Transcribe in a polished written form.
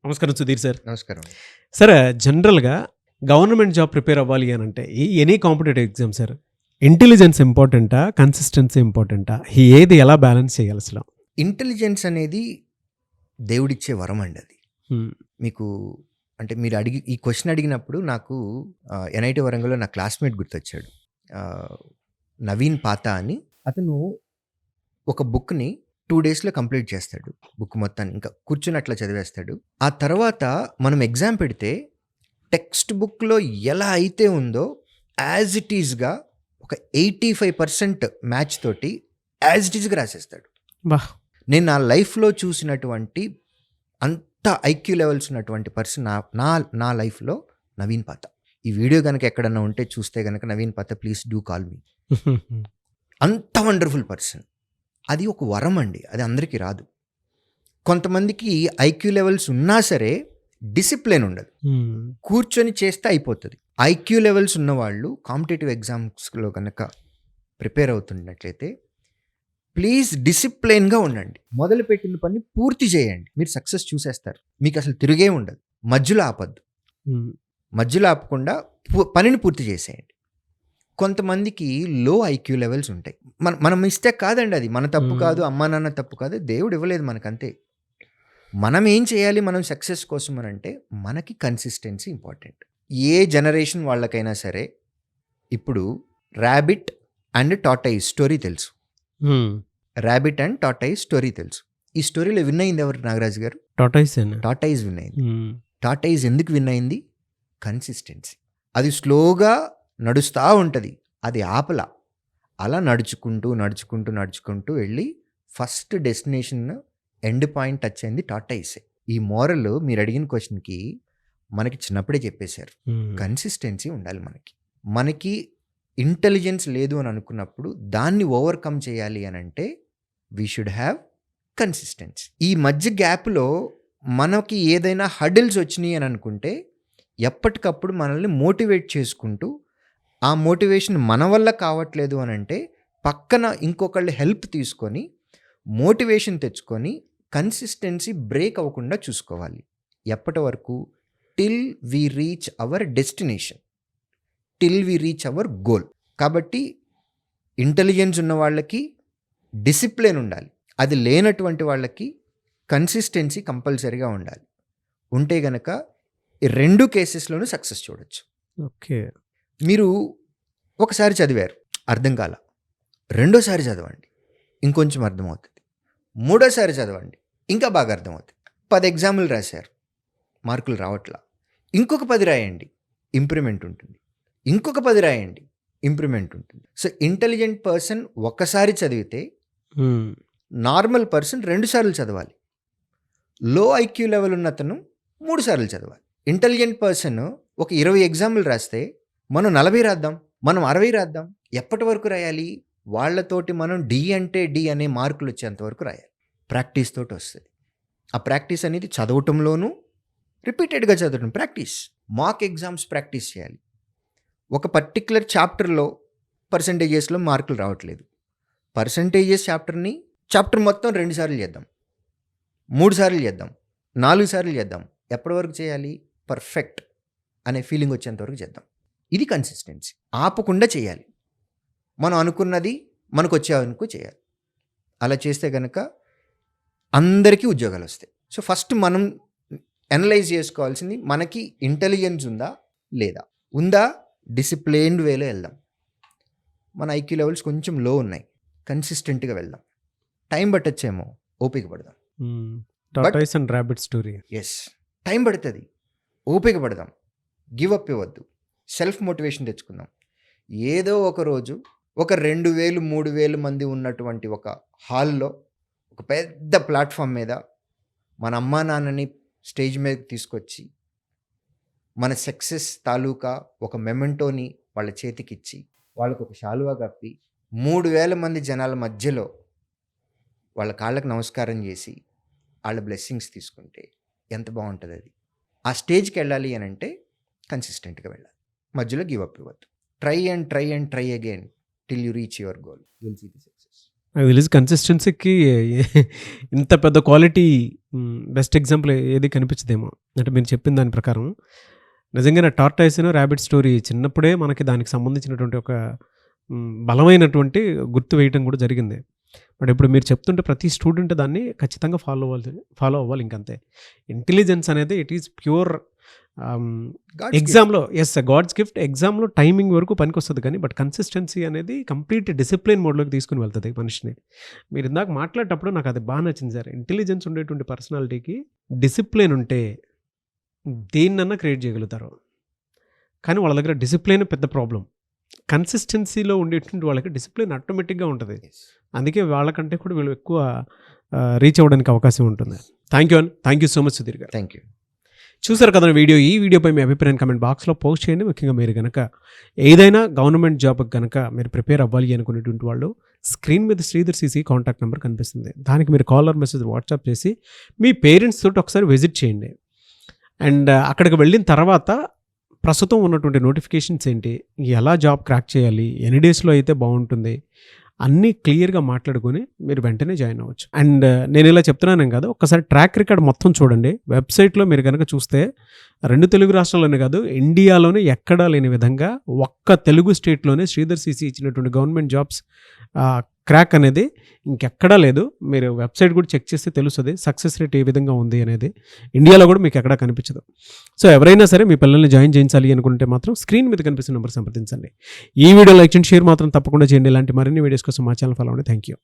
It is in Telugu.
నమస్కారం సుధీర్ సార్. నమస్కారం. సార్ జనరల్‌గా గవర్నమెంట్ జాబ్ ప్రిపేర్ అవ్వాలి అనంటే any competitive exam sir intelligence ఇంపార్టెంటా? కన్సిస్టెన్సీ ఇంపార్టెంటా? ఏది ఎలా బ్యాలెన్స్ చేయాలి అసలు? ఇంటెలిజెన్స్ అనేది దేవుడిచ్చే వరం అండి అది. మీకు అంటే మీరు ఈ క్వశ్చన్ అడిగినప్పుడు నాకు ఎన్ఐటి వరంగల్‌లో నా క్లాస్‌మేట్ గుర్తొచ్చాడు. నవీన్ పాతా అని. అతను ఒక బుక్‌ని 2 డేస్‌లో కంప్లీట్ చేస్తాడు. బుక్ మొత్తాన్ని ఇంకా కూర్చొని అట్లా చదివేస్తాడు. ఆ తర్వాత మనం ఎగ్జామ్ పెడితే టెక్స్ట్ బుక్‌లో ఎలా అయితే ఉందో యాజ్ ఇట్ ఈస్‌గా ఒక 85% మ్యాచ్ తోటి యాజ్ ఇట్ ఈస్‌గా రాసేస్తాడు. వాహ్! నేను నా లైఫ్‌లో చూసినటువంటి అంత ఐక్యూ లెవెల్స్ ఉన్నటువంటి పర్సన్ నా లైఫ్‌లో నవీన్ పాతా. ఈ వీడియో గనక ఎక్కడన్నా ఉంటే చూస్తే గనక Naveen పాతా please do call me. అంత వండర్ఫుల్ పర్సన్. అది ఒక వరం అండి. అది అందరికీ రాదు. కొంతమందికి ఐక్యూ లెవెల్స్ ఉన్నా సరే డిసిప్లిన్ ఉండదు. కూర్చొని చేస్తే అయిపోతుంది. ఐక్యూ లెవెల్స్ ఉన్నవాళ్ళు కాంపిటేటివ్ ఎగ్జామ్స్లో కనుక ప్రిపేర్ అవుతున్నట్లయితే ప్లీజ్ డిసిప్లైన్గా ఉండండి. మొదలుపెట్టిన పని పూర్తి చేయండి. మీరు సక్సెస్ చూసేస్తారు. మీకు అసలు తిరిగే ఉండదు. మధ్యలో ఆపద్దు. మధ్యలో ఆపకుండా పనిని పూర్తి చేసేయండి. కొంతమందికి లో ఐక్యూ లెవెల్స్ ఉంటాయి. మనం మిస్టేక్ కాదండి, అది మన తప్పు కాదు, అమ్మా నాన్న తప్పు కాదు, దేవుడు ఇవ్వలేదు మనకంతే. మనం ఏం చేయాలి మనం సక్సెస్ కోసం అని అంటే మనకి కన్సిస్టెన్సీ ఇంపార్టెంట్. ఏ జనరేషన్ వాళ్ళకైనా సరే ఇప్పుడు ర్యాబిట్ అండ్ టార్టైజ్ స్టోరీ తెలుసు. ర్యాబిట్ అండ్ టార్టైజ్ స్టోరీ తెలుసు. ఈ స్టోరీలో విన్ అయింది ఎవరు నాగరాజు గారు? టార్టైజ్ విన్ అయింది. టార్టైజ్ ఎందుకు విన్ అయింది? కన్సిస్టెన్సీ. అది స్లోగా నడుస్తూ ఉంటుంది, అది ఆపలా. అలా నడుచుకుంటూ వెళ్ళి first destination end point touch అయింది టార్టైజే. ఈ మోరల్ మీరు అడిగిన క్వశ్చన్కి మనకి చిన్నప్పుడే చెప్పేశారు. కన్సిస్టెన్సీ ఉండాలి. మనకి ఇంటెలిజెన్స్ లేదు అని అనుకున్నప్పుడు దాన్ని ఓవర్కమ్ చేయాలి అని అంటే వీ షుడ్ హ్యావ్ కన్సిస్టెన్సీ. ఈ మధ్య గ్యాప్లో మనకి ఏదైనా హడిల్స్ వచ్చినాయి అని అనుకుంటే ఎప్పటికప్పుడు మనల్ని మోటివేట్ చేసుకుంటూ, ఆ మోటివేషన్ మన వల్ల కావట్లేదు అని అంటే పక్కన ఇంకొకళ్ళు హెల్ప్ తీసుకొని మోటివేషన్ తెచ్చుకొని కన్సిస్టెన్సీ బ్రేక్ అవ్వకుండా చూసుకోవాలి. ఎప్పటి వరకు? Till we reach our destination, till we reach our goal. కాబట్టి ఇంటెలిజెన్స్ ఉన్న వాళ్ళకి డిసిప్లిన్ ఉండాలి. అది లేనటువంటి వాళ్ళకి కన్సిస్టెన్సీ కంపల్సరీగా ఉండాలి. ఉంటే గనక ఈ 2 కేసెస్లోనూ సక్సెస్ చూడొచ్చు. ఓకే. మీరు ఒకసారి చదివారు, అర్థం కాల, రెండోసారి చదవండి, ఇంకొంచెం అర్థమవుతుంది. మూడోసారి చదవండి, ఇంకా బాగా అర్థమవుతుంది. 10 ఎగ్జాములు రాశారు, మార్కులు రావట్లా, ఇంకొక 10 రాయండి, ఇంప్రూవ్మెంట్ ఉంటుంది. ఇంకొక 10 రాయండి, ఇంప్రూవ్మెంట్ ఉంటుంది. సో ఇంటెలిజెంట్ పర్సన్ ఒక్కసారి చదివితే నార్మల్ పర్సన్ 2 సార్లు చదవాలి. లో ఐక్యూ లెవెల్ ఉన్న అతను 3 సార్లు చదవాలి. ఇంటెలిజెంట్ పర్సన్ ఒక 20 ఎగ్జాములు రాస్తే మనం 40 రాద్దాం, మనం 60 రాద్దాం. ఎప్పటి వరకు రాయాలి? వాళ్ళతోటి మనం డి అంటే డి అనే మార్కులు వచ్చేంత వరకు రాయాలి. ప్రాక్టీస్ తోటి వస్తుంది. ఆ ప్రాక్టీస్ అనేది చదవటంలోనూ రిపీటెడ్గా చదవటం ప్రాక్టీస్. మాక్ ఎగ్జామ్స్ ప్రాక్టీస్ చేయాలి. ఒక పర్టిక్యులర్ చాప్టర్లో పర్సంటేజెస్లో మార్కులు రావట్లేదు. పర్సంటేజెస్ చాప్టర్ మొత్తం 2 సార్లు చేద్దాం, 3 సార్లు చేద్దాం, 4 సార్లు చేద్దాం. ఎప్పటి వరకు చేయాలి? పర్ఫెక్ట్ అనే ఫీలింగ్ వచ్చేంత వరకు చేద్దాం. ఇది కన్సిస్టెన్సీ. ఆపకుండా చేయాలి. మనం అనుకున్నది మనకు వచ్చేందుకు చేయాలి. అలా చేస్తే కనుక అందరికీ ఉద్యోగాలు వస్తాయి. సో ఫస్ట్ మనం అనలైజ్ చేసుకోవాల్సింది మనకి ఇంటెలిజెన్స్ ఉందా లేదా. ఉందా? డిసిప్లైన్డ్ వేలో వెళ్దాం. మన ఐక్యూ లెవెల్స్ కొంచెం లో ఉన్నాయి, కన్సిస్టెంట్గా వెళ్దాం. టైం పట్టొచ్చేమో, ఓపిక పడదాం. Tortoise and rabbit story. Yes, time పడుతుంది, ఓపిక పడదాం, గివ్ అప్ ఇవ్వద్దు, సెల్ఫ్ మోటివేషన్ తెచ్చుకుందాం. ఏదో ఒక రోజు ఒక 2000 3000 మంది ఉన్నటువంటి ఒక హాల్లో, ఒక పెద్ద ప్లాట్ఫామ్ మీద మన అమ్మా నాన్నని స్టేజ్ మీద తీసుకొచ్చి మన సక్సెస్ తాలూకా ఒక మెమెంటోని వాళ్ళ చేతికిచ్చి వాళ్ళకు ఒక శాలువా కప్పి 3000 మంది జనాల మధ్యలో వాళ్ళ కాళ్ళకు నమస్కారం చేసి వాళ్ళ బ్లెస్సింగ్స్ తీసుకుంటే ఎంత బాగుంటుంది. అది ఆ స్టేజ్కి వెళ్ళాలి అని అంటే కన్సిస్టెంట్గా వెళ్ళాలి. మధ్యలో గివ్ అప్ ఇవ్వద్దు. Try again till you reach your goal. You will see the success. నాకు తెలిసి కన్సిస్టెన్సీకి ఇంత పెద్ద క్వాలిటీ బెస్ట్ ఎగ్జాంపుల్ ఏది కనిపించదేమో. అంటే మీరు చెప్పిన దాని ప్రకారం నిజంగానే టార్టాయిస్‌ను ర్యాబిట్ స్టోరీ చిన్నప్పుడే మనకి దానికి సంబంధించినటువంటి ఒక బలమైనటువంటి గుర్తు వేయటం కూడా జరిగింది. బట్ ఇప్పుడు మీరు చెప్తుంటే ప్రతి స్టూడెంట్ దాన్ని ఖచ్చితంగా ఫాలో అవ్వాలి ఇంకంతే. ఇంటెలిజెన్స్ అనేది ఇట్ ఈస్ ప్యూర్ ఎగ్జామ్‌లో గాడ్స్ గిఫ్ట్. ఎగ్జామ్‌లో టైమింగ్ వరకు పనికొస్తది కానీ బట్ కన్సిస్టెన్సీ అనేది కంప్లీట్ డిసిప్లిన్ మోడ్‌లోకి తీసుకొని వెళ్తది మనిషిని. మీరు ఇందాక మాట్లాడేటప్పుడు నాకు అది బాగా నచ్చింది సార్. ఇంటెలిజెన్స్ ఉండేటువంటి పర్సనాలిటీకి డిసిప్లిన్ ఉంటే దేన్నన్నా క్రియేట్ చేయగలుగుతారు. కానీ వాళ్ళ దగ్గర డిసిప్లిన్ పెద్ద ప్రాబ్లమ్. కన్సిస్టెన్సీలో ఉండేటువంటి వాళ్ళకి డిసిప్లిన్ ఆటోమేటిక్‌గా ఉంటది. అందుకే వాళ్ళకంటే కూడా వీళ్ళు ఎక్కువ రీచ్ అవ్వడానికి అవకాశం ఉంటుంది. Thank you so much Sudheer garu. Thank you. చూసారు కదా వీడియో. ఈ వీడియోపై మీ అభిప్రాయం కామెంట్ బాక్స్లో పోస్ట్ చేయండి. ముఖ్యంగా మీరు కనుక ఏదైనా గవర్నమెంట్ జాబ్కి కనుక మీరు ప్రిపేర్ అవ్వాలి అనుకునేటువంటి వాళ్ళు స్క్రీన్ మీద శ్రీధర్ సిసి కాంటాక్ట్ నెంబర్ కనిపిస్తుంది. దానికి మీరు కాలర్ మెసేజ్ వాట్సాప్ చేసి మీ పేరెంట్స్ తోటి ఒకసారి విజిట్ చేయండి. అండ్ అక్కడికి వెళ్ళిన తర్వాత ప్రస్తుతం ఉన్నటువంటి నోటిఫికేషన్స్ ఏంటి, ఎలా జాబ్ క్రాక్ చేయాలి, ఎన్ని డేస్లో అయితే బాగుంటుంది, అన్నీ క్లియర్గా మాట్లాడుకొని మీరు వెంటనే జాయిన్ అవ్వచ్చు. అండ్ నేను ఇలా చెప్తున్నాను కదా, ఒక్కసారి ట్రాక్ రికార్డ్ మొత్తం చూడండి. వెబ్సైట్లో మీరు కనుక చూస్తే 2 తెలుగు రాష్ట్రాల్లోనే కాదు ఇండియాలోనే ఎక్కడా లేని విధంగా ఒక్క తెలుగు స్టేట్లోనే శ్రీధర్ సిసి ఇచ్చినటువంటి గవర్నమెంట్ జాబ్స్ క్రాక్ అనేది ఇంకెక్కడా లేదు. మీరు వెబ్సైట్ కూడా చెక్ చేస్తే తెలుస్తుంది సక్సెస్ రేట్ ఏ విధంగా ఉంది అనేది. ఇండియాలో కూడా మీకు ఎక్కడా కనిపించదు. సో ఎవరైనా సరే మీ పిల్లల్ని జాయిన్ చేయించాలి అనుకుంటే మాత్రం స్క్రీన్ మీద కనిపిస్తున్న నెంబర్ సంప్రదించండి. ఈ వీడియో లైక్ చేయండి, షేర్ మాత్రం తప్పకుండా చేయండి. ఇలాంటి మరిన్ని వీడియోస్ కోసం మా ఛానల్ ఫాలో అవ్వండి. Thank you.